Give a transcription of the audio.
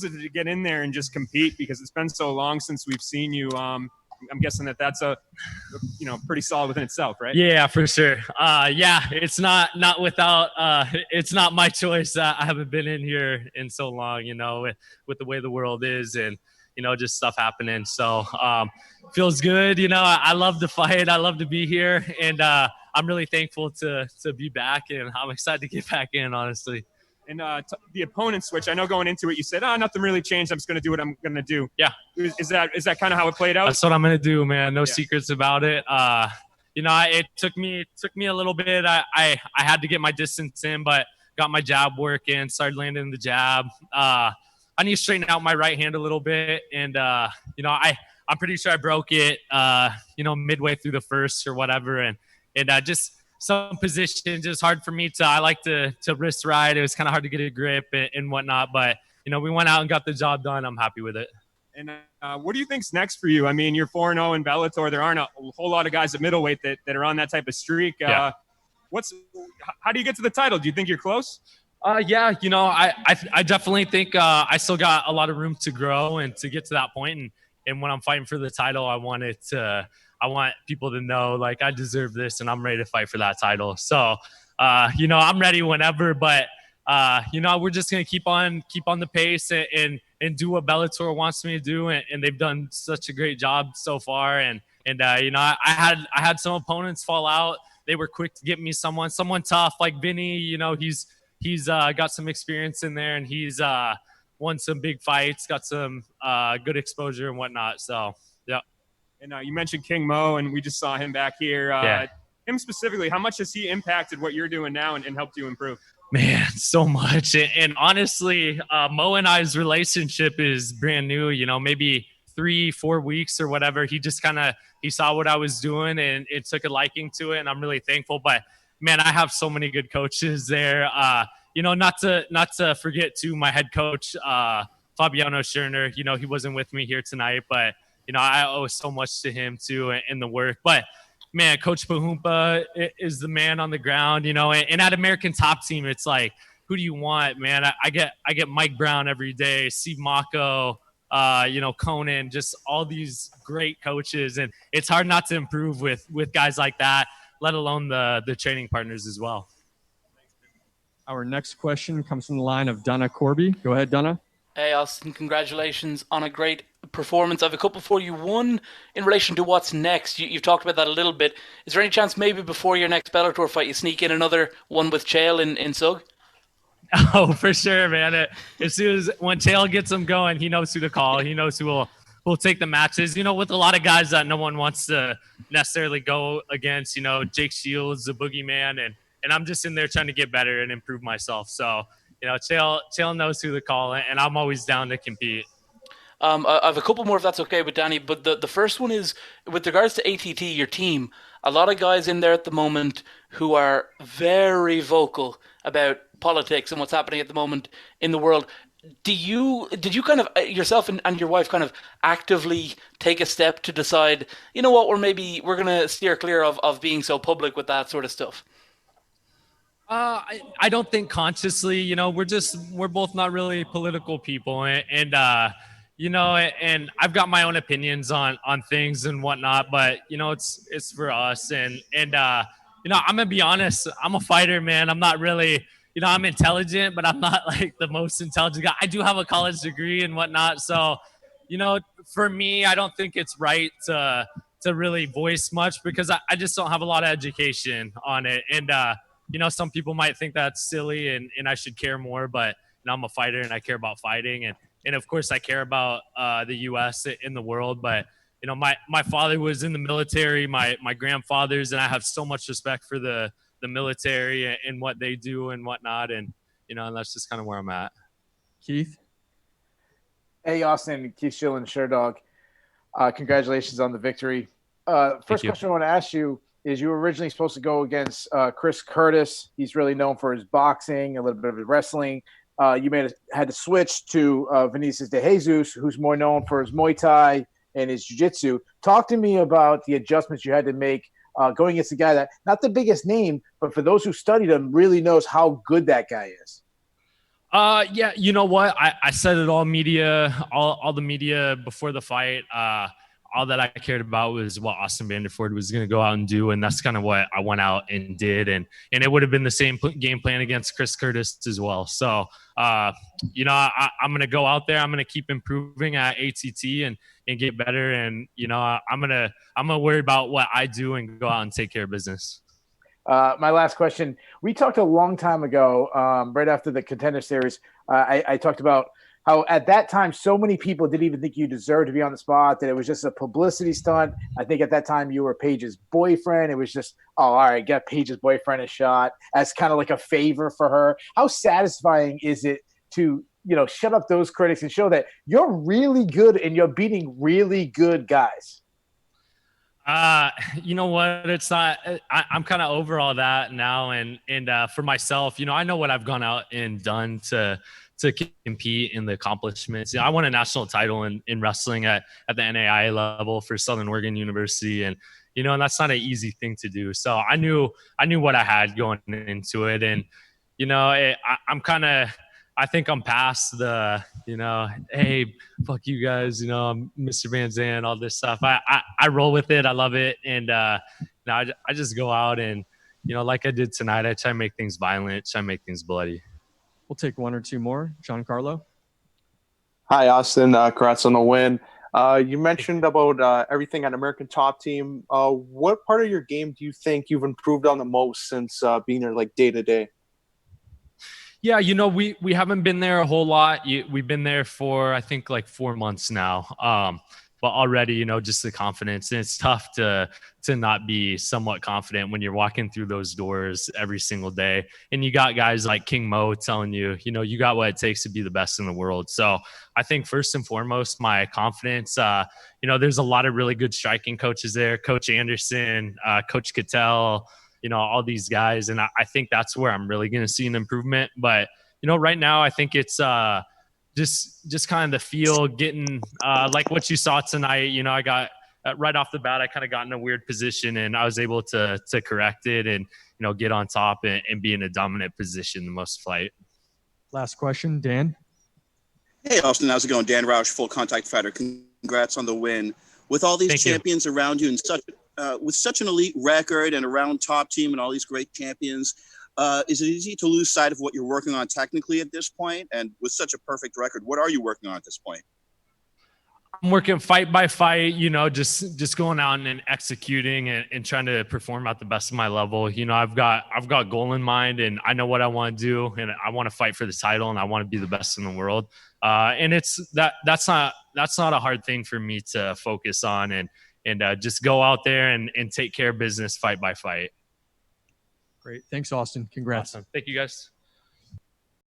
it to get in there and just compete? Because it's been so long since we've seen you. I'm guessing that's a pretty solid within itself, right? Yeah, for sure. Yeah, it's not without. It's not my choice. I haven't been in here in so long, with the way the world is, and just stuff happening. So feels good. I love to fight. I love to be here, and I'm really thankful to be back, and I'm excited to get back in, honestly. And the opponent switch, I know going into it, you said, nothing really changed. I'm just going to do what I'm going to do. Yeah. Is that kind of how it played out? That's what I'm going to do, man. No secrets about it. It took me a little bit. I had to get my distance in, but got my jab working, started landing the jab. I need to straighten out my right hand a little bit. And, I'm pretty sure I broke it, midway through the first or whatever. And just some positions, it's hard for me I like to wrist ride. It was kind of hard to get a grip and whatnot, but we went out and got the job done. I'm happy with it. And what do you think's next for you? I mean, you're 4-0 in Bellator. There aren't a whole lot of guys at middleweight that are on that type of streak. Yeah. How do you get to the title? Do you think you're close? Yeah, I definitely think I still got a lot of room to grow and to get to that point. And when I'm fighting for the title, I want people to know, like, I deserve this and I'm ready to fight for that title. So, I'm ready whenever, but, we're just going to keep on the pace and do what Bellator wants me to do. And they've done such a great job so far. And I had some opponents fall out. They were quick to get me someone tough like Vinny. He's got some experience in there, and he's won some big fights, got some good exposure and whatnot. So, yeah. And you mentioned King Mo, and we just saw him back here. Him specifically, how much has he impacted what you're doing now and helped you improve? Man, so much. And honestly, Mo and I's relationship is brand new, maybe 3-4 weeks or whatever. He just he saw what I was doing and it took a liking to it. And I'm really thankful. But man, I have so many good coaches there. Not to forget too, my head coach, Fabiano Scherner, he wasn't with me here tonight, but I owe so much to him too in the work. But man, Coach Pahumpa is the man on the ground, and at American Top Team, it's like, who do you want, man? I get Mike Brown every day, Steve Mocco, Conan, just all these great coaches. And it's hard not to improve with guys like that, let alone the training partners as well. Our next question comes from the line of Donna Corby. Go ahead, Donna. Hey, Austin, congratulations on a great performance. I have a couple for you. One, in relation to what's next, you've talked about that a little bit. Is there any chance maybe before your next Bellator fight you sneak in another one with Chael in Sug? Oh, for sure, man. As soon as when Chael gets him going, he knows who to call. He knows who will take the matches. With a lot of guys that no one wants to necessarily go against, Jake Shields, the boogeyman, and I'm just in there trying to get better and improve myself. So, Chael knows who to call, and I'm always down to compete. I have a couple more if that's okay with Danny, but the first one is with regards to ATT, your team, a lot of guys in there at the moment who are very vocal about politics and what's happening at the moment in the world. Did you kind of yourself and your wife kind of actively take a step to decide, what, we're going to steer clear of being so public with that sort of stuff? I don't think consciously, we're both not really political people, and I've got my own opinions on things and whatnot, but it's for us, and I'm gonna be honest, I'm a fighter, man. I'm not really, I'm intelligent, but I'm not like the most intelligent guy. I do have a college degree and whatnot, so for me, I don't think it's right to really voice much because I just don't have a lot of education on it, and some people might think that's silly and I should care more, but I'm a fighter and I care about fighting, and of course I care about the U.S. in the world. But my father was in the military, my grandfathers, and I have so much respect for the military and what they do and whatnot, and and that's just kind of where I'm at. Keith. Hey, Austin, Keith Schillen, Sherdog. Congratulations on the victory. First question I want to ask you is, you were originally supposed to go against Chris Curtis. He's really known for his boxing, a little bit of his wrestling. You had to switch to Vinicius de Jesus, who's more known for his Muay Thai and his jiu-jitsu. Talk to me about the adjustments you had to make going against a guy that, not the biggest name, but for those who studied him, really knows how good that guy is. Yeah, you know what? I said it all the media before the fight. All that I cared about was what Austin Vanderford was going to go out and do, and that's kind of what I went out and did. And it would have been the same game plan against Chris Curtis as well. So, you know, I'm going to go out there. I'm going to keep improving at ATT and get better. And you know, I'm gonna worry about what I do and go out and take care of business. My last question. We talked a long time ago, right after the Contender Series. I talked about how at that time so many people didn't even think you deserved to be on the spot, that it was just a publicity stunt. I think at that time you were Paige's boyfriend. It was just, oh, all right, get Paige's boyfriend a shot as kind of like a favor for her. How satisfying is it to, you know, shut up those critics and show that you're really good and you're beating really good guys? You know what? It's not. I'm kind of over all that now, and for myself, you know, I know what I've gone out and done to compete in the accomplishments. You know, I won a national title in wrestling at the NAIA level for Southern Oregon University, and you know, and that's not an easy thing to do. So I knew what I had going into it, and you know, I'm kind of. I think I'm past the, you know, hey, fuck you guys, you know, I'm Mr. Van Zandt, all this stuff. I roll with it. I love it. And now I just go out and, you know, like I did tonight, I try to make things violent, try to make things bloody. We'll take one or two more. Giancarlo. Hi, Austin. Congrats on the win. You mentioned about everything at American Top Team. What part of your game do you think you've improved on the most since being there like day to day? Yeah, you know, we haven't been there a whole lot. We've been there for, I think, like 4 months now. But already, you know, just the confidence. And it's tough to not be somewhat confident when you're walking through those doors every single day. And you got guys like King Mo telling you, you know, you got what it takes to be the best in the world. So I think first and foremost, my confidence, you know, there's a lot of really good striking coaches there. Coach Anderson, Coach Cattell, you know, all these guys. And I think that's where I'm really going to see an improvement. But, you know, right now, I think it's just kind of the feel getting like what you saw tonight. You know, I got right off the bat, I kind of got in a weird position and I was able to correct it and, you know, get on top and be in a dominant position the most fight. Last question, Dan. Hey, Austin, how's it going? Dan Roush, Full Contact Fighter. Congrats on the win. With all these champions around you and with such an elite record and around Top Team and all these great champions, is it easy to lose sight of what you're working on technically at this point? And with such a perfect record, what are you working on at this point? I'm working fight by fight, you know, just going out and executing and trying to perform at the best of my level. You know, I've got goal in mind and I know what I want to do and I want to fight for the title and I want to be the best in the world. And that's not a hard thing for me to focus on and just go out there and take care of business fight by fight. Great. Thanks, Austin. Congrats. Awesome. Thank you, guys.